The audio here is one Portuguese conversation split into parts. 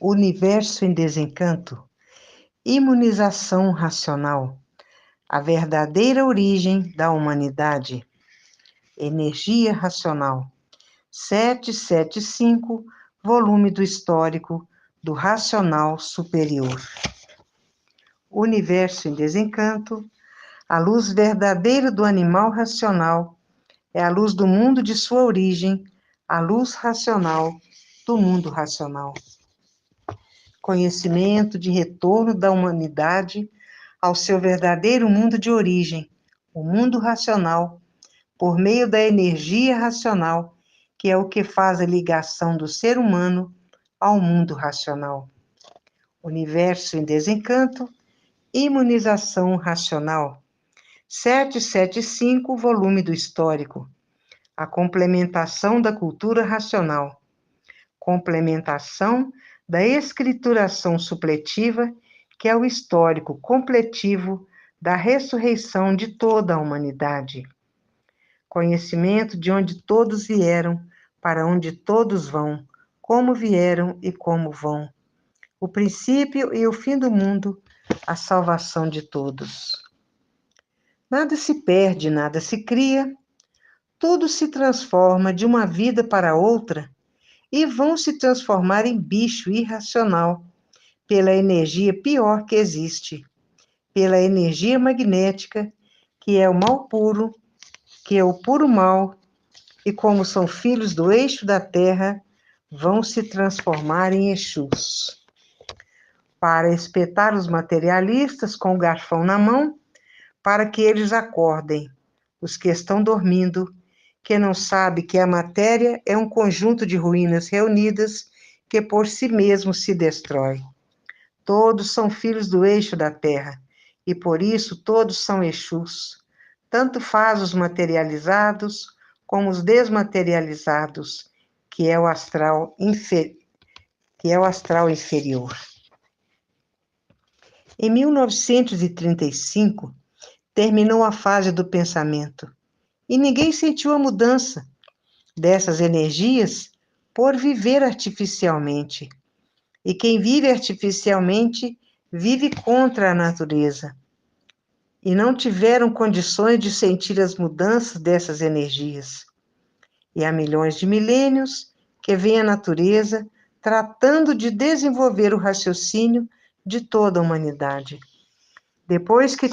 Universo em desencanto, imunização racional, a verdadeira origem da humanidade, energia racional, 775, volume do histórico do racional superior. Universo em desencanto, a luz verdadeira do animal racional é a luz do mundo de sua origem, a luz racional do mundo racional. Conhecimento de retorno da humanidade ao seu verdadeiro mundo de origem, o mundo racional, por meio da energia racional, que é o que faz a ligação do ser humano ao mundo racional. Universo em desencanto, imunização racional. 775, volume do histórico. A complementação da cultura racional. Complementação da escrituração supletiva, que é o histórico completivo da ressurreição de toda a humanidade. Conhecimento de onde todos vieram, para onde todos vão, como vieram e como vão. O princípio e o fim do mundo, a salvação de todos. Nada se perde, nada se cria, tudo se transforma de uma vida para outra e vão se transformar em bicho irracional, pela energia pior que existe, pela energia magnética, que é o mal puro, que é o puro mal, e como são filhos do eixo da terra, vão se transformar em Exus. Para espetar os materialistas com o garfão na mão, para que eles acordem, os que estão dormindo, que não sabe que a matéria é um conjunto de ruínas reunidas que por si mesmo se destrói. Todos são filhos do eixo da terra, e por isso todos são Exus. Tanto faz os materializados como os desmaterializados, que é o astral inferior. Em 1935, terminou a fase do pensamento, e ninguém sentiu a mudança dessas energias por viver artificialmente. E quem vive artificialmente vive contra a natureza. E não tiveram condições de sentir as mudanças dessas energias. E há milhões de milênios que vem a natureza tratando de desenvolver o raciocínio de toda a humanidade. Depois que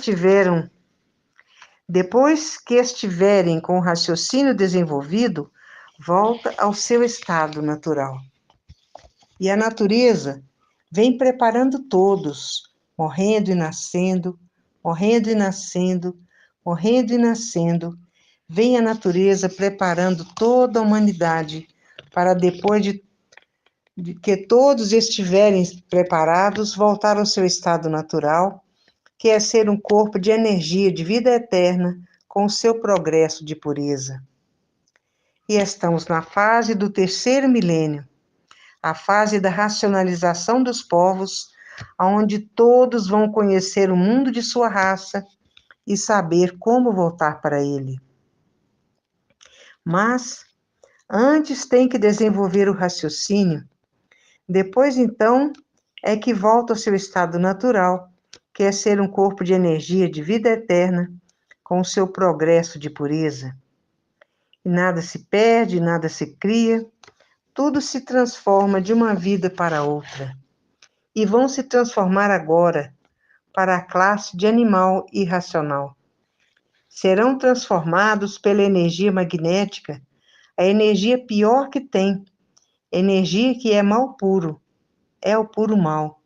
estiverem com o raciocínio desenvolvido, volta ao seu estado natural. E a natureza vem preparando todos, morrendo e nascendo, morrendo e nascendo, morrendo e nascendo. Vem a natureza preparando toda a humanidade para depois de que todos estiverem preparados, voltar ao seu estado natural, que é ser um corpo de energia de vida eterna com o seu progresso de pureza. E estamos na fase do terceiro milênio, a fase da racionalização dos povos, onde todos vão conhecer o mundo de sua raça e saber como voltar para ele. Mas antes tem que desenvolver o raciocínio, depois então é que volta ao seu estado natural, que é ser um corpo de energia de vida eterna, com o seu progresso de pureza. E nada se perde, nada se cria, tudo se transforma de uma vida para outra. E vão se transformar agora para a classe de animal irracional. Serão transformados pela energia magnética, a energia pior que tem, energia que é mal puro, é o puro mal.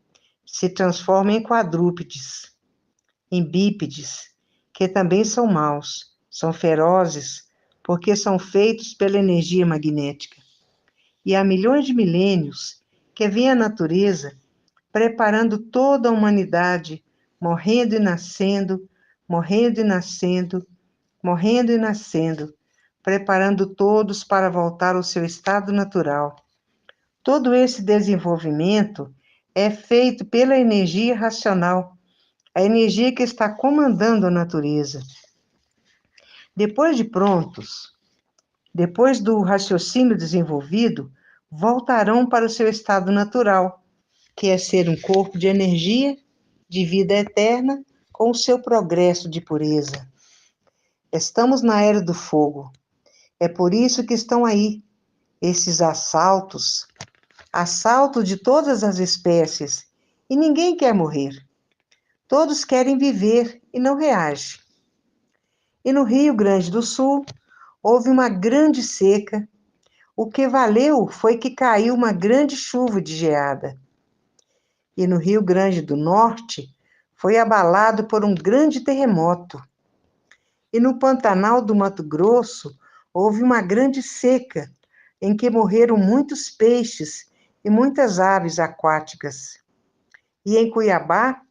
Se transforma em quadrúpedes, em bípedes, que também são maus, são ferozes, porque são feitos pela energia magnética. E há milhões de milênios que vem a natureza preparando toda a humanidade, morrendo e nascendo, morrendo e nascendo, morrendo e nascendo, preparando todos para voltar ao seu estado natural. Todo esse desenvolvimento é feito pela energia racional, a energia que está comandando a natureza. Depois de prontos, depois do raciocínio desenvolvido, voltarão para o seu estado natural, que é ser um corpo de energia, de vida eterna, com o seu progresso de pureza. Estamos na era do fogo. É por isso que estão aí esses assaltos, assalto de todas as espécies, e ninguém quer morrer. Todos querem viver e não reagem. E no Rio Grande do Sul, houve uma grande seca. O que valeu foi que caiu uma grande chuva de geada. E no Rio Grande do Norte, foi abalado por um grande terremoto. E no Pantanal do Mato Grosso, houve uma grande seca, em que morreram muitos peixes e muitas aves aquáticas. E em Cuiabá,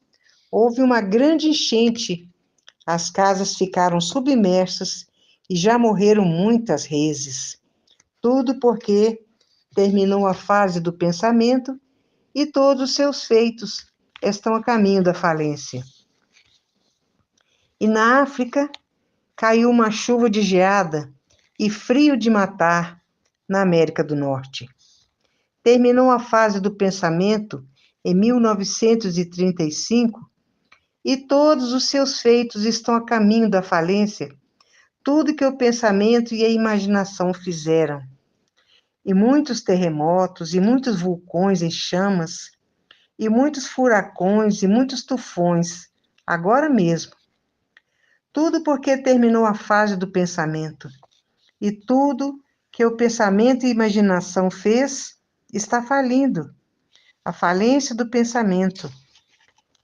houve uma grande enchente. As casas ficaram submersas e já morreram muitas reses. Tudo porque terminou a fase do pensamento e todos os seus feitos estão a caminho da falência. E na África, caiu uma chuva de geada e frio de matar na América do Norte. Terminou a fase do pensamento em 1935 e todos os seus feitos estão a caminho da falência, tudo que o pensamento e a imaginação fizeram. E muitos terremotos, e muitos vulcões em chamas, e muitos furacões, e muitos tufões, agora mesmo. Tudo porque terminou a fase do pensamento. E tudo que o pensamento e a imaginação fez está falindo. A falência do pensamento.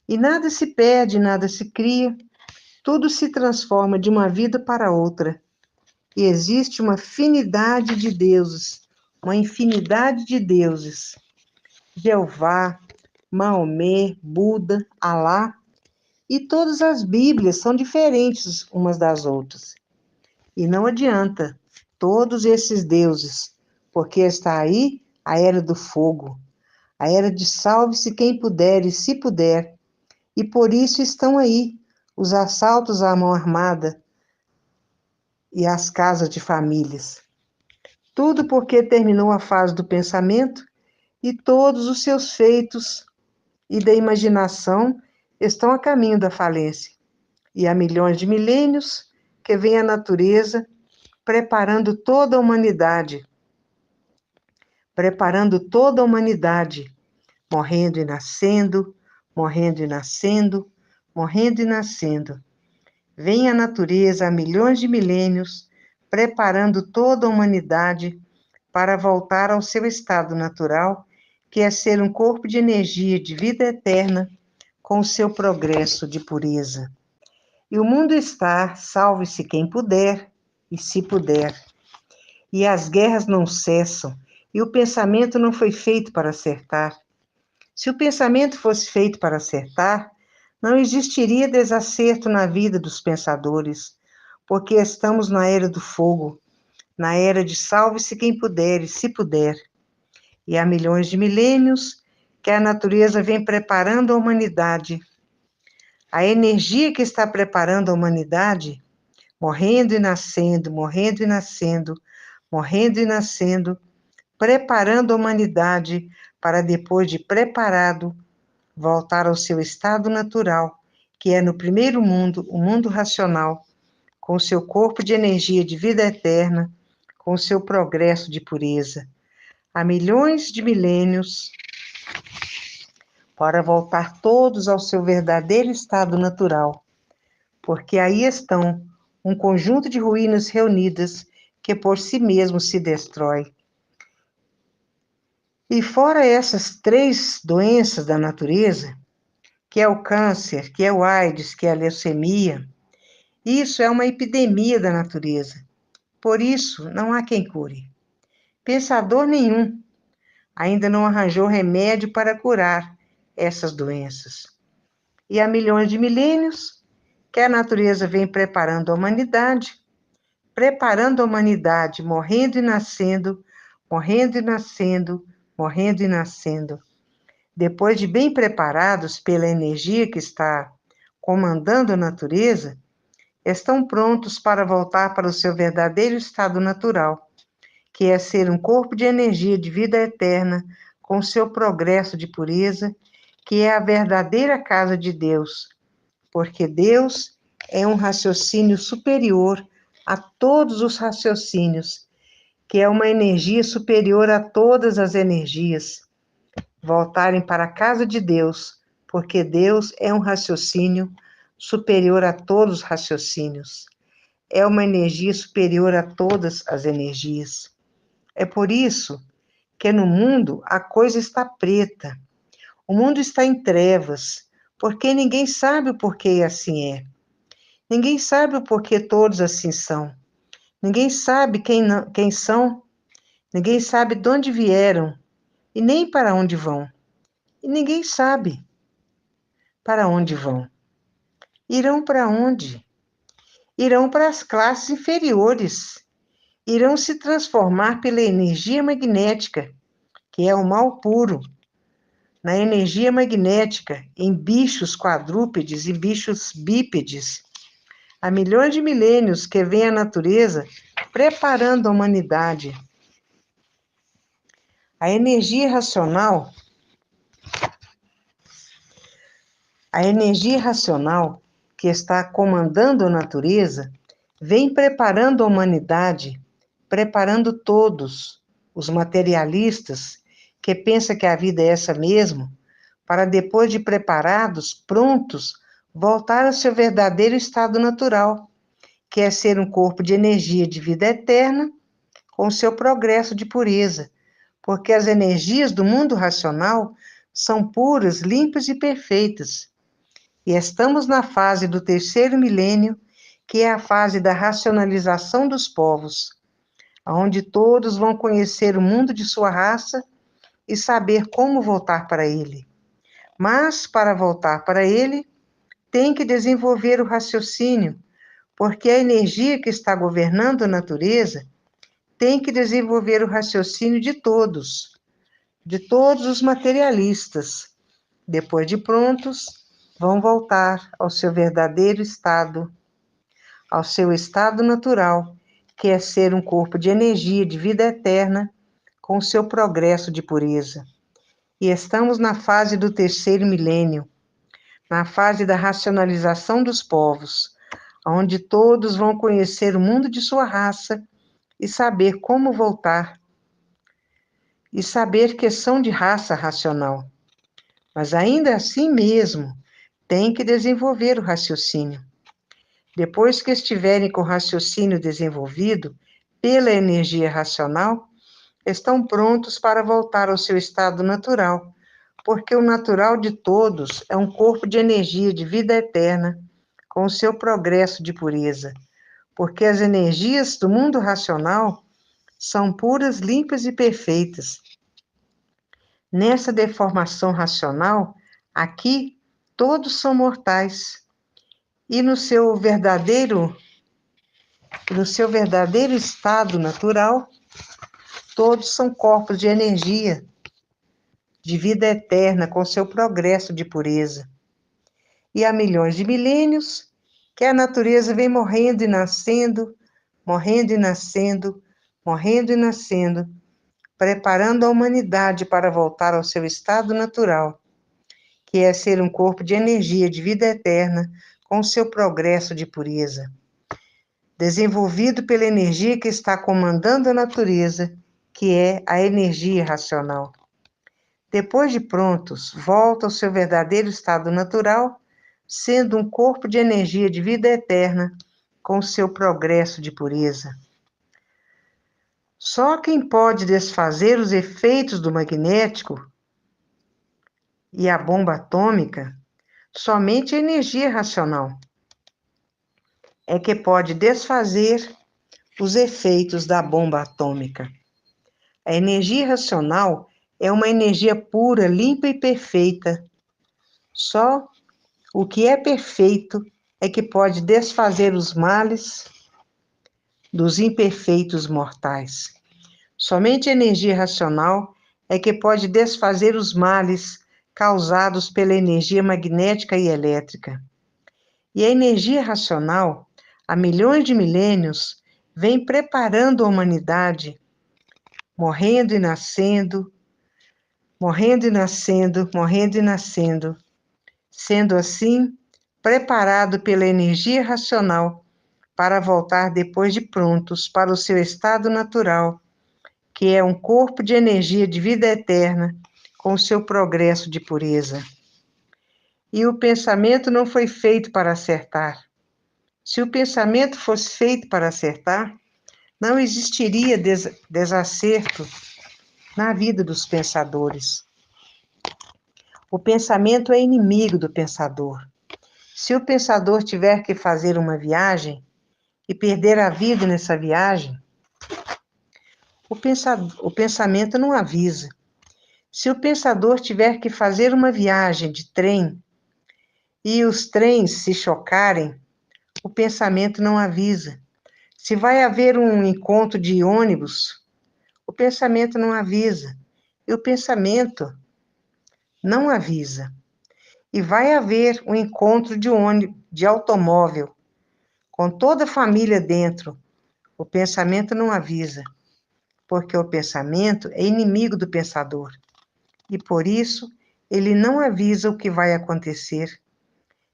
E nada se perde, nada se cria, tudo se transforma de uma vida para outra. E existe uma afinidade de deuses, uma infinidade de deuses. Jeová, Maomé, Buda, Alá, e todas as Bíblias são diferentes umas das outras. E não adianta, todos esses deuses, porque está aí a era do fogo, a era de salve-se quem puder e se puder, e por isso estão aí os assaltos à mão armada e às casas de famílias. Tudo porque terminou a fase do pensamento e todos os seus feitos e da imaginação estão a caminho da falência. E há milhões de milênios que vem a natureza preparando toda a humanidade, morrendo e nascendo, morrendo e nascendo, morrendo e nascendo. Vem a natureza há milhões de milênios, preparando toda a humanidade para voltar ao seu estado natural, que é ser um corpo de energia de vida eterna, com o seu progresso de pureza. E o mundo está, salve-se quem puder, e se puder. E as guerras não cessam, e o pensamento não foi feito para acertar. Se o pensamento fosse feito para acertar, não existiria desacerto na vida dos pensadores, porque estamos na era do fogo, na era de salve-se quem puder e se puder. E há milhões de milênios que a natureza vem preparando a humanidade. A energia que está preparando a humanidade, morrendo e nascendo, morrendo e nascendo, morrendo e nascendo, preparando a humanidade para, depois de preparado, voltar ao seu estado natural, que é no primeiro mundo, o mundo racional, com o seu corpo de energia de vida eterna, com o seu progresso de pureza. Há milhões de milênios para voltar todos ao seu verdadeiro estado natural, porque aí estão um conjunto de ruínas reunidas que por si mesmo se destrói. E fora essas 3 doenças da natureza, que é o câncer, que é o AIDS, que é a leucemia, isso é uma epidemia da natureza. Por isso, não há quem cure. Pensador nenhum ainda não arranjou remédio para curar essas doenças. E há milhões de milênios que a natureza vem preparando a humanidade, morrendo e nascendo, morrendo e nascendo, morrendo e nascendo. Depois de bem preparados pela energia que está comandando a natureza, estão prontos para voltar para o seu verdadeiro estado natural, que é ser um corpo de energia de vida eterna, com seu progresso de pureza, que é a verdadeira casa de Deus, porque Deus é um raciocínio superior a todos os raciocínios, que é uma energia superior a todas as energias. Voltarem para a casa de Deus, porque Deus é um raciocínio superior a todos os raciocínios. É uma energia superior a todas as energias. É por isso que no mundo a coisa está preta. O mundo está em trevas, porque ninguém sabe o porquê assim é. Ninguém sabe o porquê todos assim são. Ninguém sabe quem são. Ninguém sabe de onde vieram e nem para onde vão. E ninguém sabe para onde vão. Irão para onde? Irão para as classes inferiores. Irão se transformar pela energia magnética, que é o mal puro, na energia magnética, em bichos quadrúpedes e bichos bípedes. Há milhões de milênios que vem a natureza preparando a humanidade. A energia racional que está comandando a natureza vem preparando a humanidade, preparando todos os materialistas que pensam que a vida é essa mesmo, para depois de preparados, prontos, voltar ao seu verdadeiro estado natural, que é ser um corpo de energia de vida eterna, com seu progresso de pureza, porque as energias do mundo racional são puras, limpas e perfeitas. E estamos na fase do terceiro milênio, que é a fase da racionalização dos povos, onde todos vão conhecer o mundo de sua raça e saber como voltar para ele. Mas, para voltar para ele, tem que desenvolver o raciocínio, porque a energia que está governando a natureza tem que desenvolver o raciocínio de todos os materialistas. Depois de prontos, vão voltar ao seu verdadeiro estado, ao seu estado natural, que é ser um corpo de energia de vida eterna, com seu progresso de pureza. E estamos na fase do terceiro milênio, na fase da racionalização dos povos, onde todos vão conhecer o mundo de sua raça e saber como voltar, e saber que são de raça racional. Mas ainda assim mesmo, tem que desenvolver o raciocínio. Depois que estiverem com o raciocínio desenvolvido pela energia racional, estão prontos para voltar ao seu estado natural, porque o natural de todos é um corpo de energia de vida eterna, com o seu progresso de pureza, porque as energias do mundo racional são puras, limpas e perfeitas. Nessa deformação racional, aqui todos são mortais, e no seu verdadeiro estado natural, todos são corpos de energia, de vida eterna, com seu progresso de pureza. E há milhões de milênios que a natureza vem morrendo e nascendo, morrendo e nascendo, morrendo e nascendo, preparando a humanidade para voltar ao seu estado natural, que é ser um corpo de energia de vida eterna, com seu progresso de pureza, desenvolvido pela energia que está comandando a natureza, que é a energia racional. Depois de prontos, volta ao seu verdadeiro estado natural, sendo um corpo de energia de vida eterna, com seu progresso de pureza. Só quem pode desfazer os efeitos do magnético e a bomba atômica, somente a energia racional é que pode desfazer os efeitos da bomba atômica. A energia racional é uma energia pura, limpa e perfeita. Só o que é perfeito é que pode desfazer os males dos imperfeitos mortais. Somente a energia racional é que pode desfazer os males causados pela energia magnética e elétrica. E a energia racional, há milhões de milênios, vem preparando a humanidade, morrendo e nascendo, morrendo e nascendo, morrendo e nascendo, sendo assim preparado pela energia racional para voltar depois de prontos para o seu estado natural, que é um corpo de energia de vida eterna, com o seu progresso de pureza. E o pensamento não foi feito para acertar. Se o pensamento fosse feito para acertar, não existiria desacerto na vida dos pensadores. O pensamento é inimigo do pensador. Se o pensador tiver que fazer uma viagem e perder a vida nessa viagem, o pensamento não avisa. Se o pensador tiver que fazer uma viagem de trem e os trens se chocarem, o pensamento não avisa. Se vai haver um encontro de ônibus, o pensamento não avisa. E o pensamento não avisa. E vai haver um encontro de ônibus, de automóvel, com toda a família dentro. O pensamento não avisa, porque o pensamento é inimigo do pensador. E por isso, ele não avisa o que vai acontecer.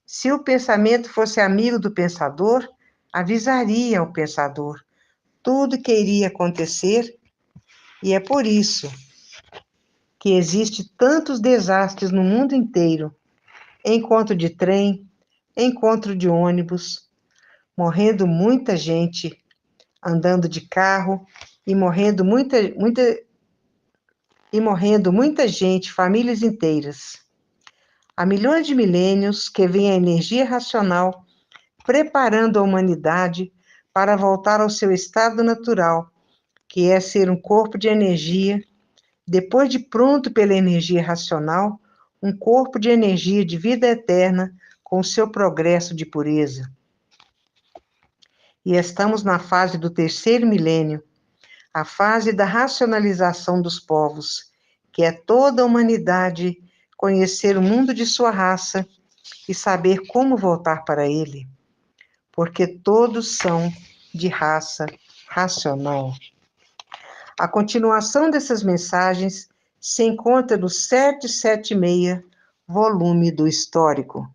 Se o pensamento fosse amigo do pensador, avisaria ao pensador tudo que iria acontecer, e é por isso que existe tantos desastres no mundo inteiro, encontro de trem, encontro de ônibus, morrendo muita gente andando de carro e morrendo muita gente, famílias inteiras. Há milhões de milênios que vem a energia racional preparando a humanidade para voltar ao seu estado natural, que é ser um corpo de energia, depois de pronto pela energia racional, um corpo de energia de vida eterna com seu progresso de pureza. E estamos na fase do terceiro milênio, a fase da racionalização dos povos, que é toda a humanidade conhecer o mundo de sua raça e saber como voltar para ele, porque todos são de raça racional. A continuação dessas mensagens se encontra no 776, volume do Histórico.